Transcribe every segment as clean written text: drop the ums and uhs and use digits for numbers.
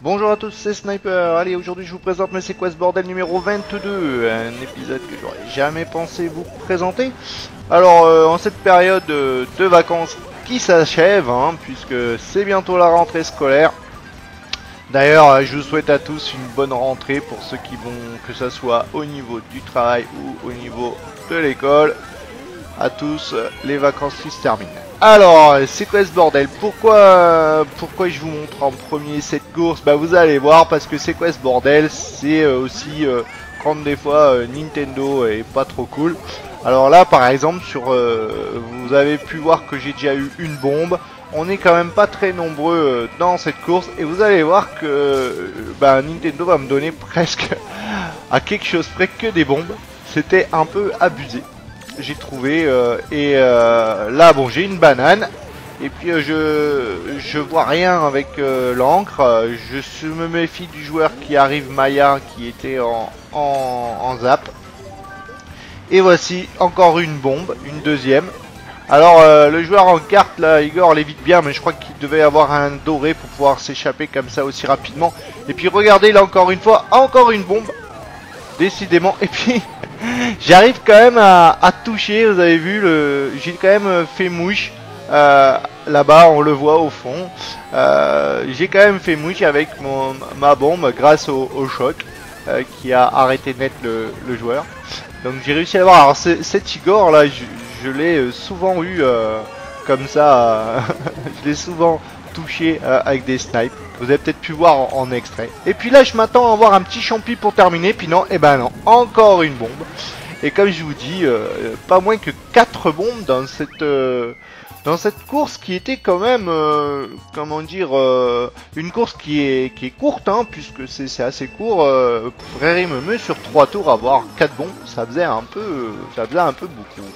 Bonjour à tous, c'est Sniper. Allez, aujourd'hui je vous présente mes C'est quoi ce bordel numéro 22, un épisode que j'aurais jamais pensé vous présenter. Alors, en cette période de vacances qui s'achève, puisque c'est bientôt la rentrée scolaire. D'ailleurs, je vous souhaite à tous une bonne rentrée pour ceux qui vont, que ce soit au niveau du travail ou au niveau de l'école. À tous, les vacances qui se terminent. Alors, c'est quoi ce bordel? Pourquoi je vous montre en premier cette course? Bah vous allez voir, parce que c'est quoi ce bordel? C'est aussi quand des fois Nintendo est pas trop cool. Alors là par exemple vous avez pu voir que j'ai déjà eu une bombe. On est quand même pas très nombreux dans cette course et vous allez voir que Nintendo va me donner presque à quelque chose près que des bombes. C'était un peu abusé, j'ai trouvé, là bon j'ai une banane et puis je vois rien avec l'encre. Je me méfie du joueur qui arrive, Maya, qui était en zap. Et voici encore une bombe, une deuxième. Alors le joueur en carte là, Igor, l'évite bien, mais je crois qu'il devait avoir un doré pour pouvoir s'échapper comme ça aussi rapidement. Et puis regardez là encore une fois, encore une bombe, décidément. Et puis j'arrive quand même à toucher, vous avez vu, j'ai quand même fait mouche. Là-bas on le voit au fond. J'ai quand même fait mouche avec ma bombe grâce au choc qui a arrêté net le joueur. Donc j'ai réussi à l'avoir. Alors cet Igor là, je l'ai souvent eu comme ça. Je l'ai souvent touché avec des snipes. Vous avez peut-être pu voir en extrait. Et puis là je m'attends à avoir un petit champi pour terminer. Puis non, et ben non, encore une bombe. Et comme je vous dis, pas moins que 4 bombes dans cette course qui était quand même, comment dire, une course qui est courte, puisque c'est assez court. Frère me sur 3 tours avoir 4 bombes, ça faisait un peu beaucoup.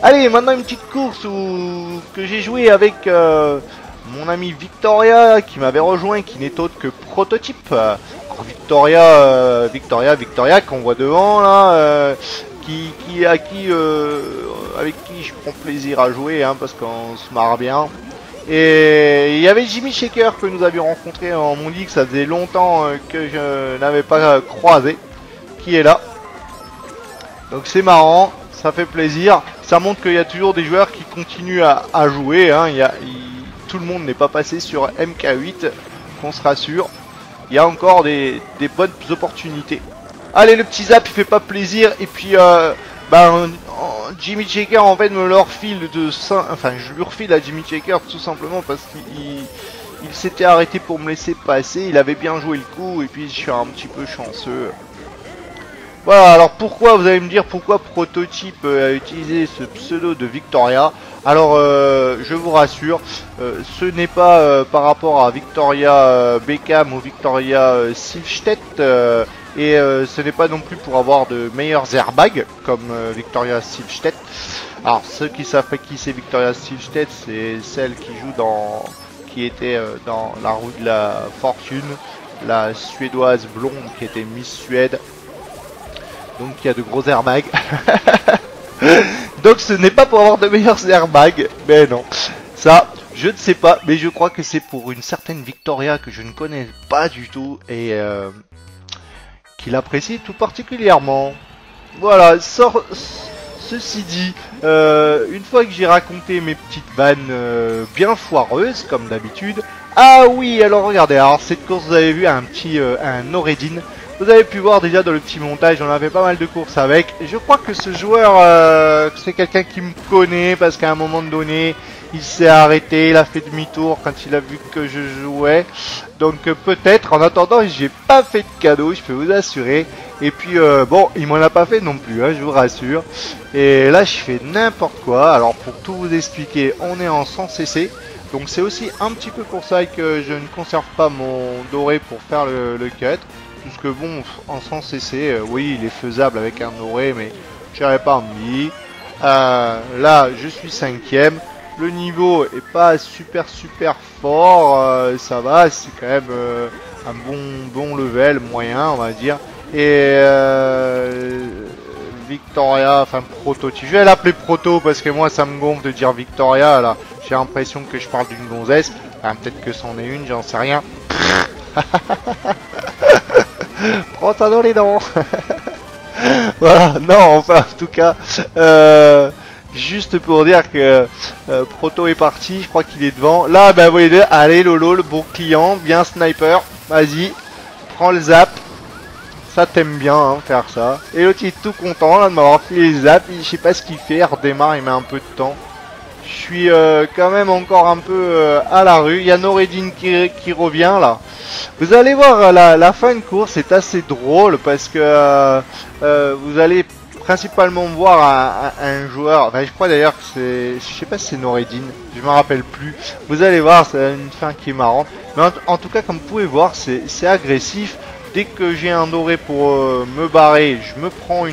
Allez, maintenant une petite course que j'ai joué avec mon ami Victoria qui m'avait rejoint, qui n'est autre que Prototype. Alors Victoria qu'on voit devant là. Avec qui je prends plaisir à jouer, parce qu'on se marre bien. Et il y avait Jimmy Shaker que nous avions rencontré en Mondi, que ça faisait longtemps que je n'avais pas croisé, qui est là. Donc c'est marrant, ça fait plaisir, ça montre qu'il y a toujours des joueurs qui continuent à jouer, tout le monde n'est pas passé sur MK8, qu'on se rassure, il y a encore des bonnes opportunités. Allez, le petit zap il fait pas plaisir. Et puis Jimmy Shaker en fait me le refile je lui refile à Jimmy Shaker tout simplement parce qu'il s'était arrêté pour me laisser passer. Il avait bien joué le coup et puis je suis un petit peu chanceux. Voilà, alors pourquoi, vous allez me dire pourquoi Prototype a utilisé ce pseudo de Victoria. Alors je vous rassure, ce n'est pas par rapport à Victoria Beckham ou Victoria Silvstedt. Et ce n'est pas non plus pour avoir de meilleurs airbags comme Victoria Silvstedt. Alors ceux qui savent pas qui c'est Victoria Silvstedt, c'est celle qui était dans la roue de la fortune, la suédoise blonde qui était Miss Suède. Donc il y a de gros airbags. Donc ce n'est pas pour avoir de meilleurs airbags, mais non. Ça, je ne sais pas, mais je crois que c'est pour une certaine Victoria que je ne connais pas du tout et qu'il apprécie tout particulièrement. Voilà, ceci dit, une fois que j'ai raconté mes petites vannes bien foireuses comme d'habitude. Ah oui, alors regardez, alors cette course vous avez vu un Noredin. Vous avez pu voir déjà dans le petit montage, on avait pas mal de courses avec. Et je crois que ce joueur, c'est quelqu'un qui me connaît parce qu'à un moment donné, il s'est arrêté, il a fait demi-tour quand il a vu que je jouais. Donc peut-être, en attendant, j'ai pas fait de cadeau, je peux vous assurer. Et puis bon, il m'en a pas fait non plus, je vous rassure. Et là, je fais n'importe quoi. Alors pour tout vous expliquer, on est en 100 cc. Donc c'est aussi un petit peu pour ça que je ne conserve pas mon doré pour faire le cut. Puisque bon, en 100 cc, oui, il est faisable avec un doré, mais j'aurais pas envie. Là, je suis 5ème. Le niveau est pas super fort, ça va, c'est quand même un bon level, moyen, on va dire. Et Victoria, enfin Prototype, je vais l'appeler Proto parce que moi ça me gonfle de dire Victoria, là. J'ai l'impression que je parle d'une gonzesse, enfin, peut-être que c'en est une, j'en sais rien. Prends ça dans les dents. Voilà, non, enfin, en tout cas, juste pour dire que Proto est parti, je crois qu'il est devant. Là, bah, vous voyez, allez, Lolo, le bon client, bien sniper, vas-y, prends le zap. Ça t'aime bien, hein, faire ça. Et l'autre, il est tout content, là, de m'avoir fait les zaps, je sais pas ce qu'il fait, il redémarre, il met un peu de temps. Je suis quand même encore un peu à la rue. Il y a Noureddin qui revient là. Vous allez voir, la fin de course est assez drôle parce que vous allez principalement voir un joueur. Enfin, je crois d'ailleurs que c'est, je sais pas si c'est Noureddin, je me rappelle plus. Vous allez voir, c'est une fin qui est marrante. Mais en tout cas, comme vous pouvez voir, c'est agressif. Dès que j'ai un doré pour me barrer, je me prends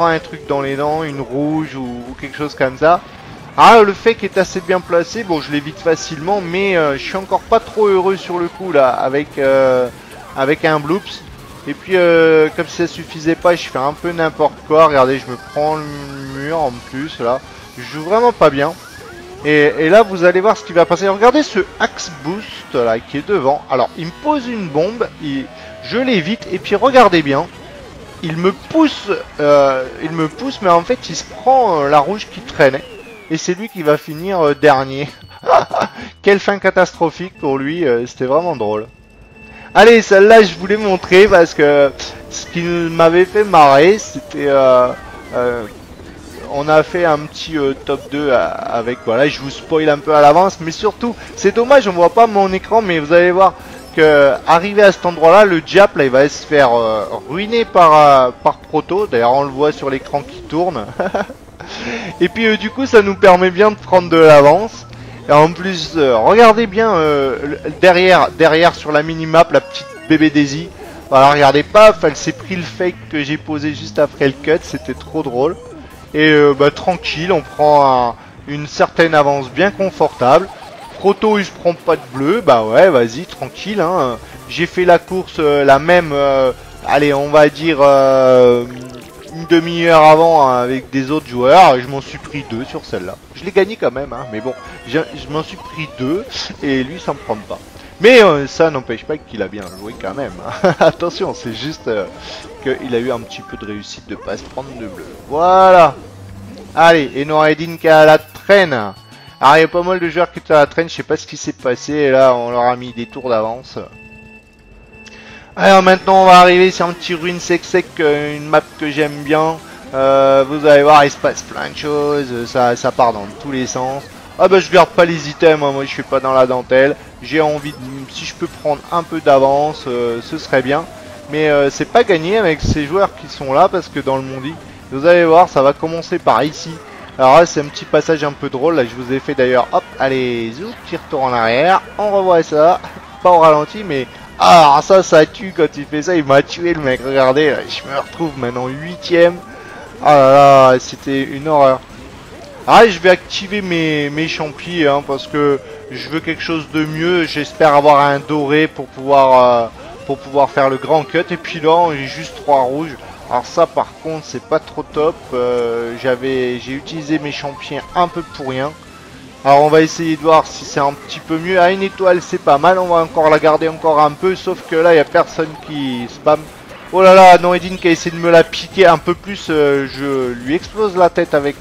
un truc dans les dents, une rouge ou quelque chose comme ça. Ah, le fake est assez bien placé, bon je l'évite facilement, mais je suis encore pas trop heureux sur le coup là, avec un bloops. Et puis comme si ça suffisait pas, je fais un peu n'importe quoi, regardez, je me prends le mur en plus là. Je joue vraiment pas bien. Et là vous allez voir ce qui va passer. Regardez ce axe boost là qui est devant. Alors il me pose une bombe, je l'évite, et puis regardez bien. Il me pousse, mais en fait il se prend la rouge qui traînait. Et c'est lui qui va finir dernier. Quelle fin catastrophique pour lui, c'était vraiment drôle. Allez, celle-là je voulais montrer parce que ce qui m'avait fait marrer, c'était... on a fait un petit top 2 avec... Voilà, je vous spoil un peu à l'avance, mais surtout, c'est dommage, on voit pas mon écran, mais vous allez voir que arrivé à cet endroit-là, le Jap, là, il va se faire ruiner par Proto. D'ailleurs, on le voit sur l'écran qui tourne. Et puis du coup ça nous permet bien de prendre de l'avance. Et en plus regardez bien derrière sur la minimap la petite bébé Daisy. Voilà, regardez, paf, elle s'est pris le fake que j'ai posé juste après le cut, c'était trop drôle. Et bah tranquille, on prend une certaine avance bien confortable. Proto il se prend pas de bleu, bah ouais vas-y tranquille hein. J'ai fait la course la même, allez on va dire une demi-heure avant hein, avec des autres joueurs, et je m'en suis pris 2 sur celle-là. Je l'ai gagné quand même, hein, mais bon, je m'en suis pris 2 et lui ça me prend pas. Mais ça n'empêche pas qu'il a bien joué quand même. Hein. Attention, c'est juste qu'il a eu un petit peu de réussite de pas se prendre de bleu. Voilà. Allez, et Noureddin qui est à la traîne. Alors il y a pas mal de joueurs qui étaient à la traîne, je sais pas ce qui s'est passé, et là on leur a mis des tours d'avance. Alors maintenant on va arriver sur un petit ruine sec, une map que j'aime bien. Vous allez voir, il se passe plein de choses, ça part dans tous les sens. Ah bah je garde pas les items, hein, moi je suis pas dans la dentelle. J'ai envie de, si je peux prendre un peu d'avance, ce serait bien. Mais c'est pas gagné avec ces joueurs qui sont là, parce que dans le Mondi, vous allez voir, ça va commencer par ici. Alors là c'est un petit passage un peu drôle, là je vous ai fait d'ailleurs, hop, allez, zoom, petit retour en arrière, on revoit ça, pas au ralenti mais... Ah ça tue quand il fait ça, il m'a tué le mec, regardez, là, je me retrouve maintenant 8ème. Ah là là, c'était une horreur. Ah je vais activer mes champis hein, parce que je veux quelque chose de mieux, j'espère avoir un doré pour pouvoir faire le grand cut. Et puis là j'ai juste 3 rouges. Alors ça par contre c'est pas trop top, j'ai utilisé mes champions un peu pour rien. Alors on va essayer de voir si c'est un petit peu mieux. À une étoile c'est pas mal, on va encore la garder encore un peu. Sauf que là il n'y a personne qui spam. Oh là là, Noureddin qui a essayé de me la piquer un peu plus. Je lui explose la tête avec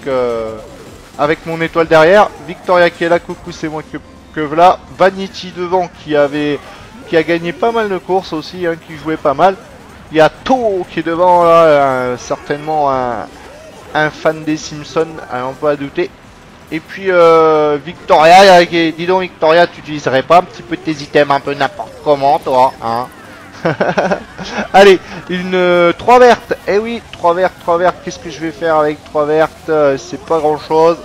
mon étoile derrière. Victoria qui est là, coucou, c'est moi que voilà. Vanity devant qui a gagné pas mal de courses aussi, hein, qui jouait pas mal. Il y a To qui est devant là, certainement un fan des Simpsons, on peut pas douter. Et puis Victoria, dis donc Victoria, tu utiliserais pas un petit peu tes items un peu n'importe comment toi, hein? Allez, une 3 vertes. Eh oui, 3 vertes, qu'est-ce que je vais faire avec 3 vertes? C'est pas grand chose.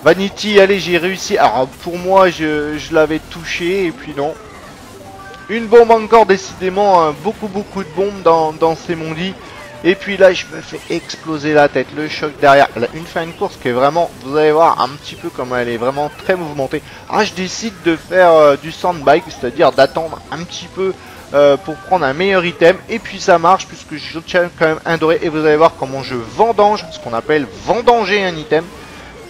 Vanity, allez, j'ai réussi. Alors pour moi, je l'avais touché et puis non. Une bombe encore, décidément, hein, beaucoup de bombes dans ces mondis. Et puis là je me fais exploser la tête, le choc derrière, là, une fin de course qui est vraiment, vous allez voir un petit peu comme elle est vraiment très mouvementée. Ah je décide de faire du sandbike, c'est-à-dire d'attendre un petit peu pour prendre un meilleur item. Et puis ça marche puisque je tiens quand même un doré et vous allez voir comment je vendange, ce qu'on appelle vendanger un item.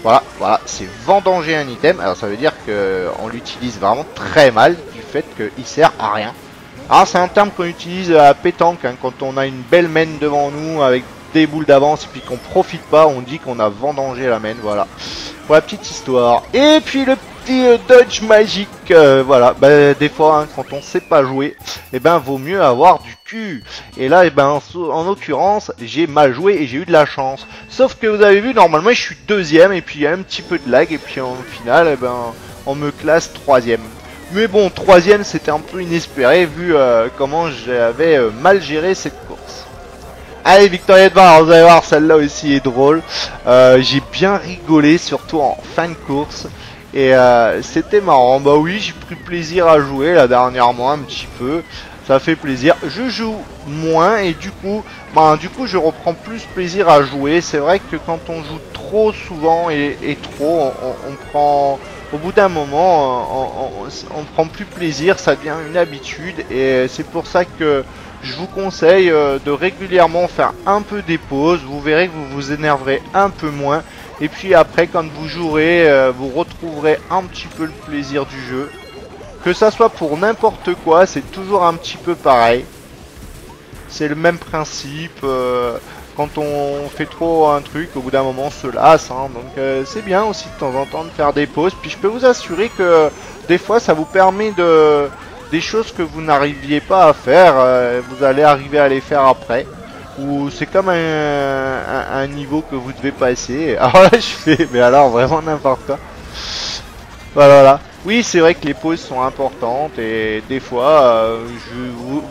Voilà, c'est vendanger un item, alors ça veut dire qu'on l'utilise vraiment très mal, du fait qu'il sert à rien. Alors c'est un terme qu'on utilise à pétanque, hein, quand on a une belle main devant nous avec des boules d'avance et puis qu'on profite pas, on dit qu'on a vendangé la main, voilà. Pour la petite histoire. Et puis le petit dodge magique, voilà, bah, des fois hein, quand on sait pas jouer, et ben vaut mieux avoir du cul. Et là, et ben en l'occurrence, j'ai mal joué et j'ai eu de la chance. Sauf que vous avez vu, normalement je suis deuxième et puis il y a un petit peu de lag et puis en final, et ben on me classe troisième. Mais bon, troisième c'était un peu inespéré vu comment j'avais mal géré cette course. Allez, Victoria de Var, vous allez voir, celle-là aussi est drôle. J'ai bien rigolé, surtout en fin de course. Et c'était marrant. Bah oui, j'ai pris plaisir à jouer là dernièrement un petit peu. Ça fait plaisir. Je joue moins et du coup je reprends plus plaisir à jouer. C'est vrai que quand on joue trop souvent et trop, on prend... Au bout d'un moment, on prend plus plaisir, ça devient une habitude et c'est pour ça que je vous conseille de régulièrement faire un peu des pauses. Vous verrez que vous vous énerverez un peu moins et puis après quand vous jouerez, vous retrouverez un petit peu le plaisir du jeu. Que ça soit pour n'importe quoi, c'est toujours un petit peu pareil. C'est le même principe. Quand on fait trop un truc, au bout d'un moment on se lasse, hein, donc c'est bien aussi de temps en temps de faire des pauses. Puis je peux vous assurer que des fois ça vous permet des choses que vous n'arriviez pas à faire, vous allez arriver à les faire après. Ou c'est comme un niveau que vous devez passer. Alors là je fais, mais alors vraiment n'importe quoi. Voilà. Oui, c'est vrai que les pauses sont importantes et des fois,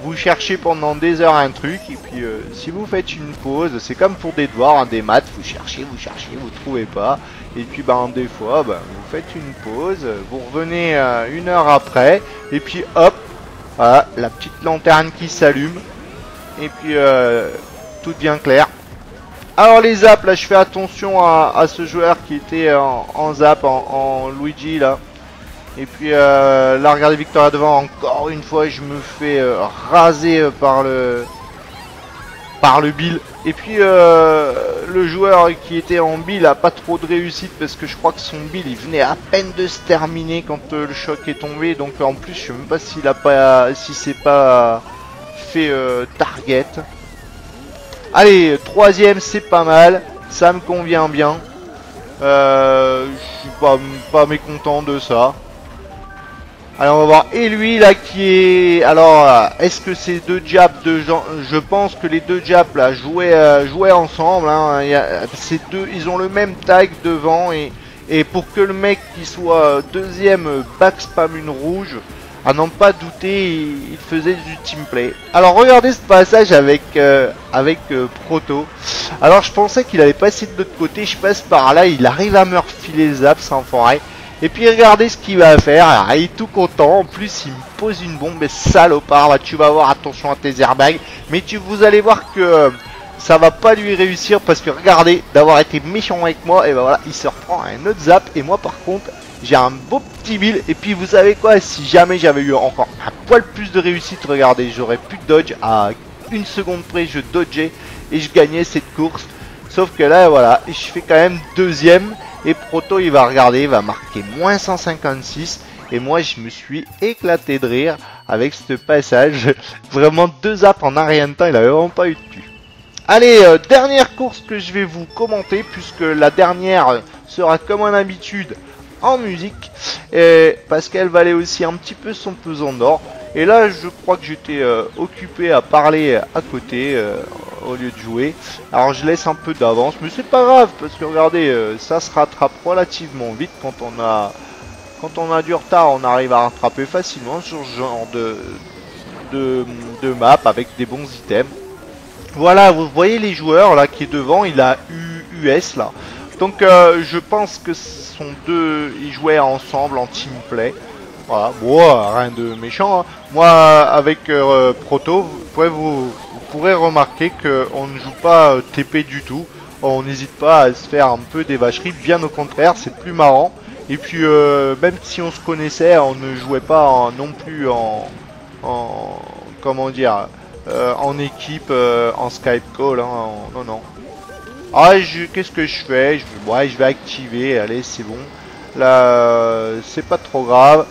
vous cherchez pendant des heures un truc et puis si vous faites une pause, c'est comme pour des devoirs, hein, des maths, vous cherchez, vous trouvez pas et puis des fois, vous faites une pause, vous revenez une heure après et puis hop, voilà, la petite lanterne qui s'allume et puis tout devient clair. Alors les zaps, là je fais attention à ce joueur qui était en zap, en Luigi là. Et puis là regardez Victoria devant, encore une fois je me fais raser par le Bill. Et puis le joueur qui était en Bill a pas trop de réussite parce que je crois que son Bill il venait à peine de se terminer quand le choc est tombé. Donc en plus je sais même pas si c'est pas fait target. Allez, troisième, c'est pas mal. Ça me convient bien. Je suis pas mécontent de ça. Allez, on va voir. Et lui, là, qui est... Alors, est-ce que ces deux jabs de gens... Je pense que les deux jabs, là, jouaient ensemble. Hein. Ces deux, ils ont le même tag devant. Et pour que le mec qui soit deuxième back spam une rouge... À n'en pas douter, il faisait du teamplay. Alors regardez ce passage avec Proto. Alors je pensais qu'il allait passer de l'autre côté, je passe par là, il arrive à me refiler zap sans forêt. Et puis regardez ce qu'il va faire, alors, il est tout content, en plus il me pose une bombe, mais salopard, là tu vas voir, attention à tes airbags. Mais vous allez voir que ça va pas lui réussir parce que regardez, d'avoir été méchant avec moi, et ben voilà, il se reprend un autre zap. Et moi par contre... J'ai un beau petit build et puis vous savez quoi, si jamais j'avais eu encore un poil plus de réussite, regardez, j'aurais plus de dodge, à une seconde près je dodgeais et je gagnais cette course. Sauf que là voilà, je fais quand même deuxième et Proto il va regarder, il va marquer moins 156 et moi je me suis éclaté de rire avec ce passage. Vraiment deux zaps en un rien de temps, il avait vraiment pas eu de cul. Allez, dernière course que je vais vous commenter puisque la dernière sera comme en habitude en musique parce qu'elle valait aussi un petit peu son pesant d'or. Et là je crois que j'étais occupé à parler à côté au lieu de jouer. Alors je laisse un peu d'avance mais c'est pas grave parce que regardez, ça se rattrape relativement vite. Quand on a du retard, on arrive à rattraper facilement sur ce genre de map avec des bons items. Voilà, vous voyez les joueurs là qui est devant, il a US là. Donc je pense que ils jouaient ensemble en team play. Voilà, bon, rien de méchant. Hein. Moi, avec Proto, vous pourrez remarquer qu'on ne joue pas TP du tout. On n'hésite pas à se faire un peu des vacheries, bien au contraire, c'est plus marrant. Et puis, même si on se connaissait, on ne jouait pas non plus comment dire, en équipe, en Skype call. Hein, non. Ah, qu'est-ce que je fais? Je vais activer, allez, c'est bon. Là, c'est pas trop grave.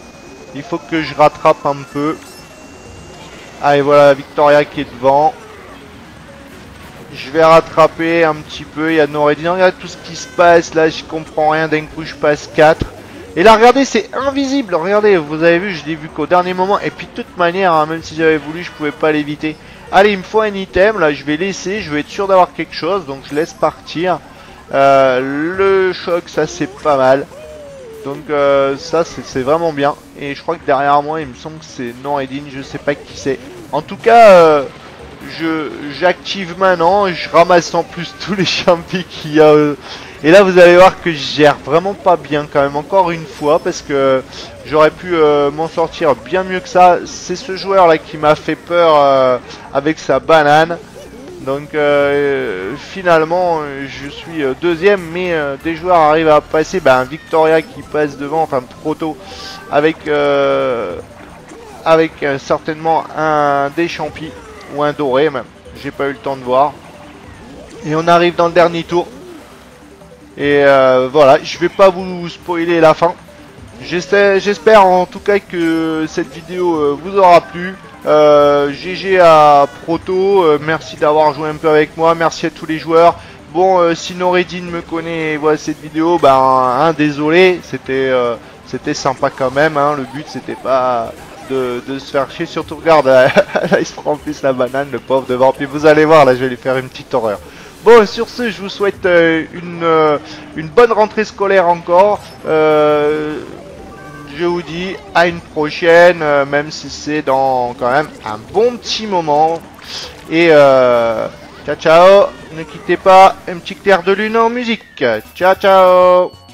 Il faut que je rattrape un peu. Allez, voilà, Victoria qui est devant. Je vais rattraper un petit peu. Il y a Noredine. Regarde tout ce qui se passe. Là, je comprends rien. D'un coup, je passe 4. Et là, regardez, c'est invisible. Regardez, vous avez vu, je l'ai vu qu'au dernier moment. Et puis, de toute manière, hein, même si j'avais voulu, je pouvais pas l'éviter. Allez, il me faut un item. Là, je vais laisser. Je vais être sûr d'avoir quelque chose. Donc, je laisse partir. Le choc, ça, c'est pas mal. Donc, ça, c'est vraiment bien. Et je crois que derrière moi, il me semble que c'est Noredine. Je sais pas qui c'est. En tout cas, j'active maintenant. Je ramasse en plus tous les champis qu'il y a. Et là, vous allez voir que je gère vraiment pas bien quand même, encore une fois, parce que j'aurais pu m'en sortir bien mieux que ça. C'est ce joueur là qui m'a fait peur avec sa banane. Donc finalement, je suis deuxième, mais des joueurs arrivent à passer. Ben, Victoria qui passe devant, enfin Proto, avec certainement un des champis, ou un doré même. J'ai pas eu le temps de voir. Et on arrive dans le dernier tour. Et voilà, je vais pas vous spoiler la fin. J'espère en tout cas que cette vidéo vous aura plu. GG à Proto, merci d'avoir joué un peu avec moi, merci à tous les joueurs. Bon, si Noredine me connaît et voit cette vidéo, ben hein, désolé, c'était sympa quand même, hein. Le but c'était pas de se faire chier, surtout regarde, là il se prend en plus la banane, le pauvre devant, puis vous allez voir, là je vais lui faire une petite horreur. Bon, sur ce, je vous souhaite une bonne rentrée scolaire encore. Je vous dis à une prochaine, même si c'est dans quand même un bon petit moment. Et ciao ciao, ne quittez pas, un petit clair de lune en musique. Ciao ciao.